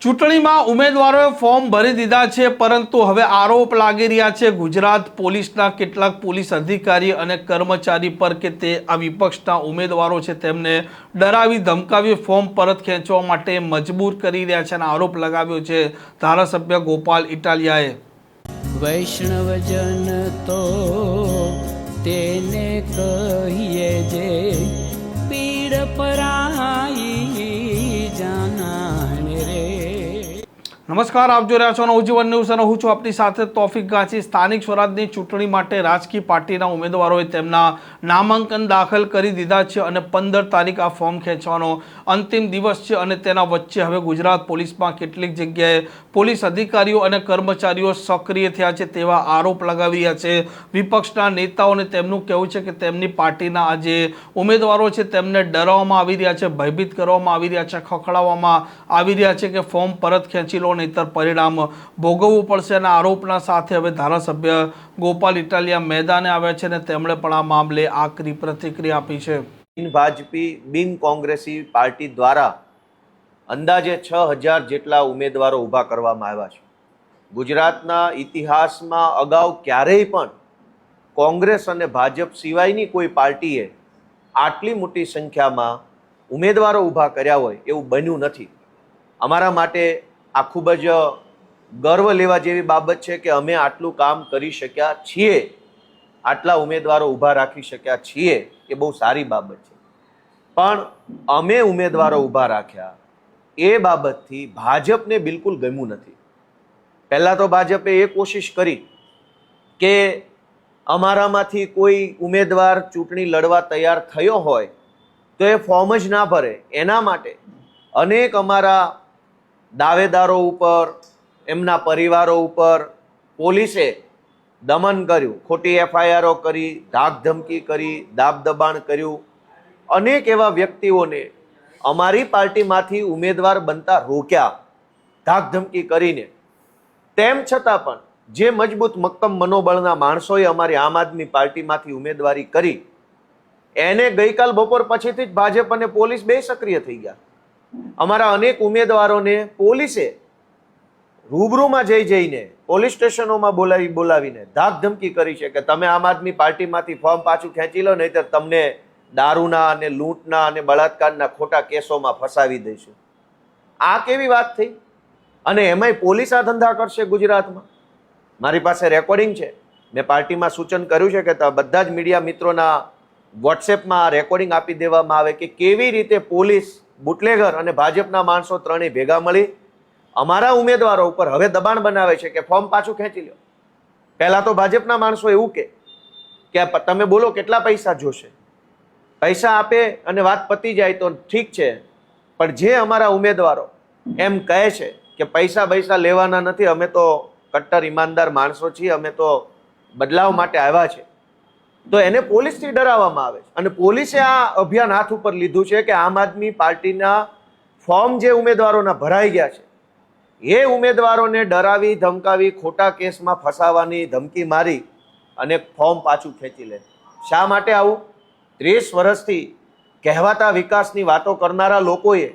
ચૂંટણીમાં ઉમેદવારોએ ફોર્મ ભરી દીધા છે, પરંતુ હવે આરોપ લાગી રહ્યા છે ગુજરાત પોલીસના કેટલાક પોલીસ અધિકારી અને કર્મચારી પર કે તે આ વિપક્ષના ઉમેદવારો છે તેમને ડરાવી ધમકાવી ફોર્મ પરત ખેંચવા માટે મજબૂર કરી રહ્યા છે અને આરોપ લગાવ્યો છે ધારાસભ્ય ગોપાલ ઇટાલિયાએ। વૈષ્ણવજન તો તેને કહીએ જે પીડ પરાઈ જાનાને રે। નમસ્કાર, આપ જોઈ રહ્યા છો નવજીવન ન્યૂઝ અને હું છું આપની સાથે તોફિક ગાંચી। સ્થાનિક સ્વરાજની ચૂંટણી માટે રાજકીય પાર્ટીના ઉમેદવારોએ તેમના નામાંકન દાખલ કરી દીધા છે અને 15 તારીખ આ ફોર્મ ખેંચવાનો અંતિમ દિવસ છે અને તેના વચ્ચે હવે ગુજરાત પોલીસમાં કેટલીક જગ્યાએ પોલીસ અધિકારીઓ અને કર્મચારીઓ સક્રિય થયા છે તેવા આરોપ લગાવી રહ્યા છે વિપક્ષના નેતાઓને। તેમનું કહેવું છે કે તેમની પાર્ટીના આ જે ઉમેદવારો છે તેમને ડરાવવામાં આવી રહ્યા છે, ભયભીત કરવામાં આવી રહ્યા છે, ખખડાવવામાં આવી રહ્યા છે કે ફોર્મ પરત ખેંચી લો નહીતર પરિણામ ભોગવવું પડશે। અને આરોપના સાથે હવે ધારાસભ્ય ગોપાલ ઇટાલિયા મેદાને આવ્યા છે અને તેમણે પણ આ મામલે આકરી પ્રતિક્રિયા આપી છે। બિન ભાજપી બિન કોંગ્રેસી પાર્ટી દ્વારા અંદાજે 6000 જેટલા ઉમેદવારો ઊભા કરવામાં આવ્યા છે। ગુજરાતના ઇતિહાસમાં અગાઉ ક્યારેય પણ કોંગ્રેસ અને ભાજપ સિવાયની કોઈ પાર્ટીએ આટલી મોટી સંખ્યામાં ઉમેદવારો ઊભા કર્યા હોય એવું બન્યું નથી। અમારા માટે આ ખૂબ જ ગર્વ લેવા જેવી બાબત છે કે અમે આટલું કામ કરી શક્યા છીએ, આટલા ઉમેદવારો ઊભા રાખી શક્યા છીએ, એ બહુ સારી બાબત છે। પણ અમે ઉમેદવારો ઊભા રાખ્યા એ બાબતથી ભાજપને બિલકુલ ગમ્યું નથી। પહેલાં તો ભાજપે એ કોશિશ કરી કે અમારામાંથી કોઈ ઉમેદવાર ચૂંટણી લડવા તૈયાર થયો હોય તો એ ફોર્મ જ ના ભરે, એના માટે અનેક અમારા દાવેદારો ઉપર, એમના પરિવારો ઉપર પોલીસે દમન કર્યું, ખોટી એફઆઈઆરો કરી, ધાક ધમકી કરી, દાબ દબાણ કર્યું। અનેક એવા વ્યક્તિઓને અમારી પાર્ટીમાંથી ઉમેદવાર બનતા રોક્યા ધાક ધમકી કરીને। તેમ છતાં પણ જે મજબૂત મક્કમ મનોબળના માણસોએ અમારી આમ આદમી પાર્ટીમાંથી ઉમેદવારી કરી એને ગઈકાલ બપોર પછીથી જ ભાજપ અને પોલીસ બે સક્રિય થઈ ગયા। અમારા અનેક ઉમેદવારોને પોલીસે રૂબરૂમાં જઈને પોલીસ સ્ટેશનોમાં બોલાવીને ધાક ધમકી કરી છે કે તમે આમ આદમી પાર્ટીમાંથી ફોર્મ પાછું ખેંચી લો નહીંતર તમને દારૂના અને લૂંટના અને બળાત્કારના ખોટા કેસોમાં ફસાવી દઈશું। આ કેવી વાત થઈ? અને એમાંય પોલીસ આ ધંધા કરશે ગુજરાતમાં? મારી પાસે રેકોર્ડિંગ છે, મેં પાર્ટીમાં સૂચન કર્યું છે કે બધા જ મીડિયા મિત્રોના વોટ્સએપમાં રેકોર્ડિંગ આપી દેવામાં આવે કે કેવી રીતે પોલીસ, બુટલેગર અને ભાજપના માણસો ત્રણેય ભેગા મળી અમારા ઉમેદવારો ઉપર હવે દબાણ બનાવે છે કે ફોર્મ પાછું ખેંચી લો। પહેલાં તો ભાજપના માણસો એવું કે તમે બોલો કેટલા પૈસા જોશે, પૈસા આપે અને વાત પતી જાય તો ઠીક છે, પણ જે અમારા ઉમેદવારો એમ કહે છે કે પૈસા લેવાના નથી, અમે તો કટ્ટર ઈમાનદાર માણસો છીએ, અમે તો બદલાવ માટે આવ્યા છે, તો એને પોલીસથી ડરાવવામાં આવે છે। અને પોલીસે આ અભિયાન હાથ ઉપર લીધું છે કે આમ આદમી પાર્ટીના ફોર્મ જે ઉમેદવારોના ભરાઈ ગયા છે એ ઉમેદવારોને ડરાવી ધમકાવી ખોટા કેસમાં ફસાવાની ધમકી મારી અને ફોર્મ પાછું ખેંચી લે। શા માટે આવું? 30 વર્ષથી કહેવાતા વિકાસની વાતો કરનારા લોકોએ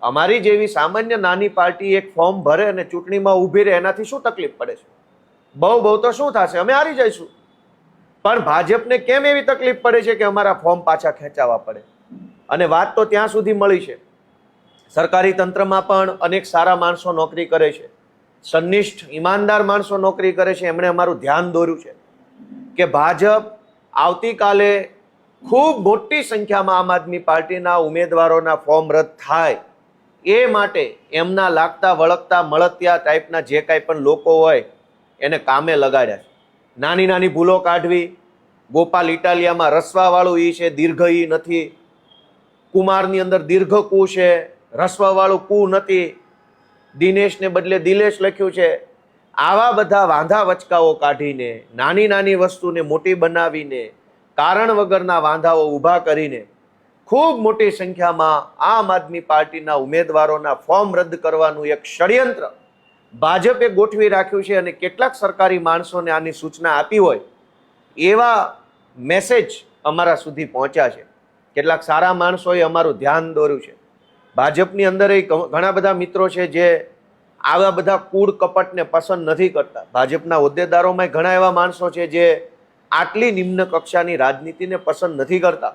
અમારી જેવી સામાન્ય નાની પાર્ટી એક ફોર્મ ભરે અને ચૂંટણીમાં ઊભી રહે એનાથી શું તકલીફ પડે છે? બહુ તો શું થશે, અમે હારી જઈશું। પણ ભાજપને કેમ એવી તકલીફ પડે છે કે અમારા ફોર્મ પાછા ખેંચાવા પડે? અને વાત તો ત્યાં સુધી મળી છે, સરકારી તંત્રમાં પણ અનેક સારા માણસો નોકરી કરે છે, સનિષ્ઠ ઈમાનદાર માણસો નોકરી કરે છે। એમણે અમારું ધ્યાન દોર્યું છે કે ભાજપ આવતીકાલે ખૂબ મોટી સંખ્યામાં આમ આદમી પાર્ટીના ઉમેદવારોના ફોર્મ રદ થાય એ માટે એમના લાગતા વળગતા મળતિયા ટાઈપના જે કાંઈ પણ લોકો હોય એને કામે લગાડ્યા છે। નાની નાની ભૂલો કાઢવી, ગોપાલ ઇટાલિયામાં રસવાવાળું ઈ છે, દીર્ઘ ઈ નથી, કુમારની અંદર દીર્ઘ કુ છે, રસવાવાળું કુ નથી, દિનેશને બદલે દિલેશ લખ્યું છે। આવા બધા વાંધા વચકાઓ કાઢીને, નાની નાની વસ્તુને મોટી બનાવીને, કારણ વગરના વાંધાઓ ઊભા કરીને ખૂબ મોટી સંખ્યામાં આમ આદમી પાર્ટીના ઉમેદવારોના ફોર્મ રદ કરવાનું એક ષડયંત્ર ભાજપે ગોઠવી રાખ્યું છે। અને કેટલાક સરકારી માણસોને આની સૂચના આપી હોય એવા મેસેજ અમારા સુધી પહોંચ્યા છે। કેટલાક સારા માણસોએ અમારું ધ્યાન દોર્યું છે ભાજપની અંદર ઘણા બધા મિત્રો છે જે આવા બધા કૂડ કપટને પસંદ નથી કરતા. ભાજપના હોદ્દેદારોમાં ઘણા એવા માણસો છે જે આટલી નિમ્ન કક્ષાની રાજનીતિને પસંદ નથી કરતા.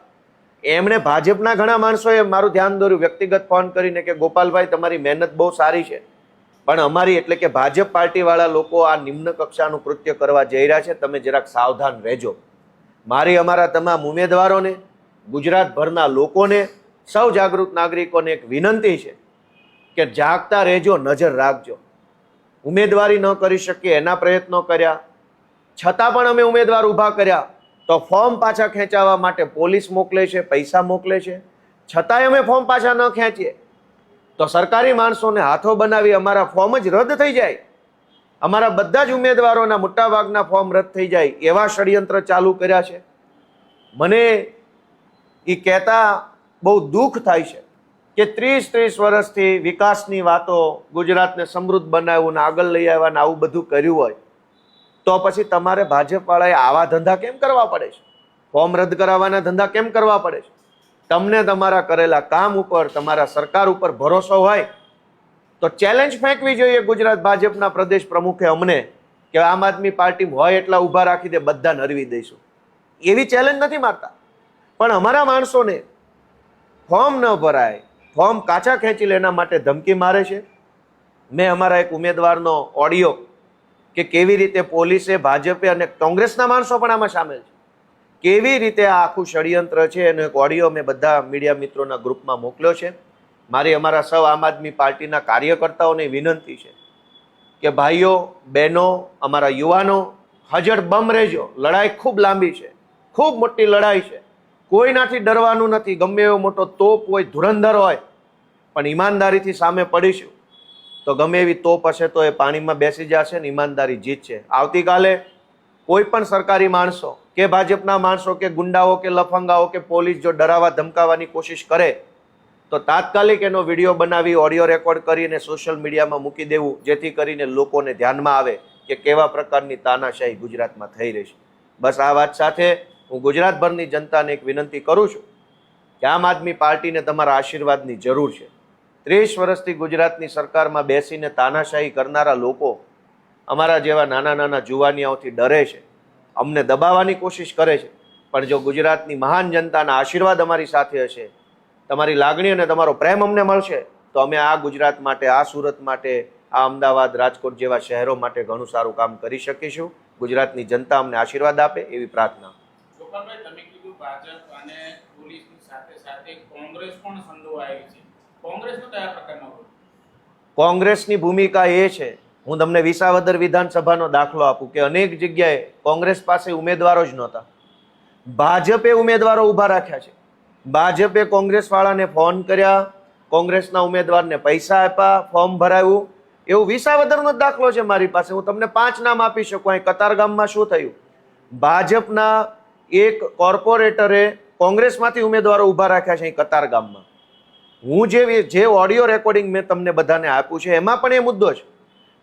એમણે ભાજપના ઘણા માણસોએ મારું ધ્યાન દોર્યું વ્યક્તિગત ફોન કરીને કે ગોપાલભાઈ તમારી મહેનત બહુ સારી છે, પણ અમારી એટલે કે ભાજપ પાર્ટીવાળા લોકો આ નિમ્ન કક્ષાનું કૃત્ય કરવા જઈ રહ્યા છે, તમે જરાક સાવધાન રહેજો. મારી અમારા તમામ ઉમેદવારોને, ગુજરાતભરના લોકોને, સૌ જાગૃત નાગરિકોને એક વિનંતી છે કે જાગતા રહેજો, નજર રાખજો. ઉમેદવારી ન કરી શકીએ એના પ્રયત્નો કર્યા, છતાં પણ અમે ઉમેદવાર ઊભા કર્યા તો ફોર્મ પાછા ખેંચાવવા માટે પોલીસ મોકલે છે, પૈસા મોકલે છે, છતાંય અમે ફોર્મ પાછા ન ખેંચીએ તો સરકારી માણસોને હાથો બનાવી અમારા ફોર્મ જ રદ થઈ જાય, અમારા બધા જ ઉમેદવારોના મોટાભાગના ફોર્મ રદ થઈ જાય એવા ષડયંત્ર ચાલુ કર્યા છે. મને એ કહેતા બહુ દુઃખ થાય છે કે 30 વર્ષથી વિકાસની વાતો, ગુજરાતને સમૃદ્ધ બનાવ્યું ને આગળ લઈ આવ્યા ને આવું બધું કર્યું હોય તો પછી તમારે ભાજપવાળાએ આવા ધંધા કેમ કરવા પડે છે? ફોર્મ રદ કરાવવાના ધંધા કેમ કરવા પડે છે? તમને તમારા કરેલા કામ ઉપર, તમારા સરકાર ઉપર ભરોસો હોય તો ચેલેન્જ ફેંકવી જોઈએ ગુજરાત ભાજપના પ્રદેશ પ્રમુખે અમને કે આમ આદમી પાર્ટી હોય એટલા ઊભા રાખી દે, બધાને હરવી દઈશું. એવી ચેલેન્જ નથી મારતા, પણ અમારા માણસોને ફોર્મ ન ભરાય, ફોર્મ કાચા ખેંચી લે એના માટે ધમકી મારે છે. મેં અમારા એક ઉમેદવારનો ઓડિયો કે કેવી રીતે પોલીસે, ભાજપે અને કોંગ્રેસના માણસો પણ આમાં સામેલ છે, કેવી રીતે આ આખું ષડયંત્ર છે એનો એક ઓડિયો મેં બધા મીડિયા મિત્રોના ગ્રુપમાં મોકલ્યો છે. મારી અમારા સૌ આમ આદમી પાર્ટીના કાર્યકર્તાઓને વિનંતી છે કે ભાઈઓ, બહેનો, અમારા યુવાનો, હજર બમ રહેજો. લડાઈ ખૂબ લાંબી છે, ખૂબ મોટી લડાઈ છે, કોઈનાથી ડરવાનું નથી. ગમે એવો મોટો તોપ હોય, ધુરંધર હોય, પણ ઈમાનદારીથી સામે પડીશું તો ગમે એવી તોપ હશે તો એ પાણીમાં બેસી જશે ને ઈમાનદારી જીતશે. આવતીકાલે કોઈ પણ સરકારી માણસો કે ભાજપના માણસો કે ગુંડાઓ કે લફંગાઓ કે પોલીસ જો ડરાવવા ધમકાવવાની કોશિશ કરે તો તાત્કાલિક એનો વિડીયો બનાવી, ઓડિયો રેકોર્ડ કરીને સોશિયલ મીડિયામાં મૂકી દેવું, જેથી કરીને લોકોને ધ્યાનમાં આવે કે કેવા પ્રકારની તાનાશાહી ગુજરાતમાં થઈ રહી છે. બસ આ વાત સાથે હું ગુજરાતભરની જનતાને એક વિનંતી કરું છું કે આમ આદમી પાર્ટીને તમારા આશીર્વાદની જરૂર છે. 30 વર્ષથી ગુજરાતની સરકારમાં બેસીને તાનાશાહી કરનારા લોકો અમારા જેવા નાના નાના જુવાનિયાઓથી ડરે છે, અમને દબાવવાની કોશિશ કરે છે. પણ જો ગુજરાતની મહાન જનતાના આશીર્વાદ અમારી સાથે હશે, તમારી લાગણી અને તમારો પ્રેમ અમને મળશે તો અમે આ ગુજરાત માટે, આ સુરત માટે, આ અમદાવાદ, રાજકોટ જેવા શહેરો માટે ઘણું સારું કામ કરી શકીશું. ગુજરાતની જનતા અમને આશીર્વાદ આપે એવી પ્રાર્થના. ગોપાલભાઈ, તમે કીધું ભાજપ અને પોલીસની સાથે સાથે કોંગ્રેસ પણ સંડોવાયેલી છે. કોંગ્રેસનો કયા પ્રકારનો રોલ? કોંગ્રેસની ભૂમિકા એ છે, હું તમને વિસાવદર વિધાનસભાનો દાખલો આપું કે અનેક જગ્યાએ કોંગ્રેસ પાસે ઉમેદવારો જ નહોતા, ભાજપે ઉમેદવારો ઊભા રાખ્યા છે. ભાજપે કોંગ્રેસવાળાને ફોન કર્યા, કોંગ્રેસના ઉમેદવારને પૈસા આપ્યા, ફોર્મ ભરાયું. એવું વિસાવદરનો જ દાખલો છે મારી પાસે. હું તમને 5 નામ આપી શકું. અહીં કતારગામમાં શું થયું? ભાજપના એક કોર્પોરેટરે કોંગ્રેસમાંથી ઉમેદવારો ઊભા રાખ્યા છે અહીં કતારગામમાં. હું જે ઓડિયો રેકોર્ડિંગ મેં તમને બધાને આપ્યું છે એમાં પણ એ મુદ્દો છે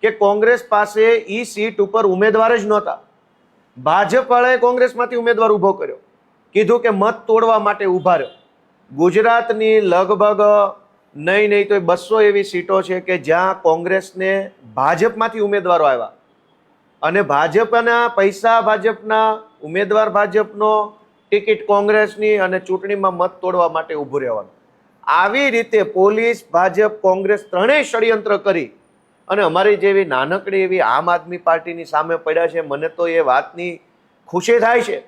કે કોંગ્રેસ પાસે ઈ સીટ ઉપર ઉમેદવાર જ નહોતા. ભાજપવાળાએ કોંગ્રેસમાંથી ઉમેદવાર ઊભો કર્યો, કીધું કે મત તોડવા માટે ઊભા રહ્યો. ગુજરાતની લગભગ નહીં તો 200 એવી સીટો છે કે જ્યાં કોંગ્રેસને ભાજપમાંથી ઉમેદવારો આવ્યા અને ભાજપના પૈસા ભાજપના, ઉમેદવાર ભાજપનો, ટિકિટ કોંગ્રેસની અને ચૂંટણીમાં મત તોડવા માટે ઊભું રહેવાનું. આવી રીતે પોલીસ, ભાજપ, કોંગ્રેસ ત્રણેય ષડયંત્ર કરી અને અમારી જેવી નાનકડી એવી આમ આદમી પાર્ટીની સામે પડ્યા છે. મને તો એ વાતની ખુશી થાય છે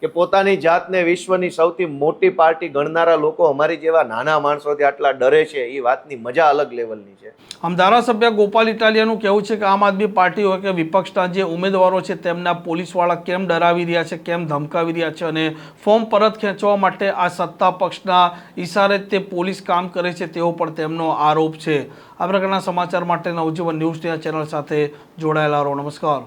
કે પોતાની જાતને વિશ્વની સૌથી મોટી પાર્ટી ગણનારા લોકો અમારી જેવા નાના માણસોથી આટલા ડરે છે, એ વાતની મજા અલગ લેવલની છે. આમ ધારાસભ્ય ગોપાલ ઇટાલિયાનું કહેવું છે કે આમ આદમી પાર્ટી હોય કે વિપક્ષના જે ઉમેદવારો છે તેમના પોલીસવાળા કેમ ડરાવી રહ્યા છે, કેમ ધમકાવી રહ્યા છે અને ફોર્મ પરત ખેંચવા માટે આ સત્તા પક્ષના ઈશારે તે પોલીસ કામ કરે છે તેવો પણ તેમનો આરોપ છે. આ પ્રકારના સમાચાર માટે નવજીવન ન્યૂઝની ચેનલ સાથે જોડાયેલા રહો. નમસ્કાર.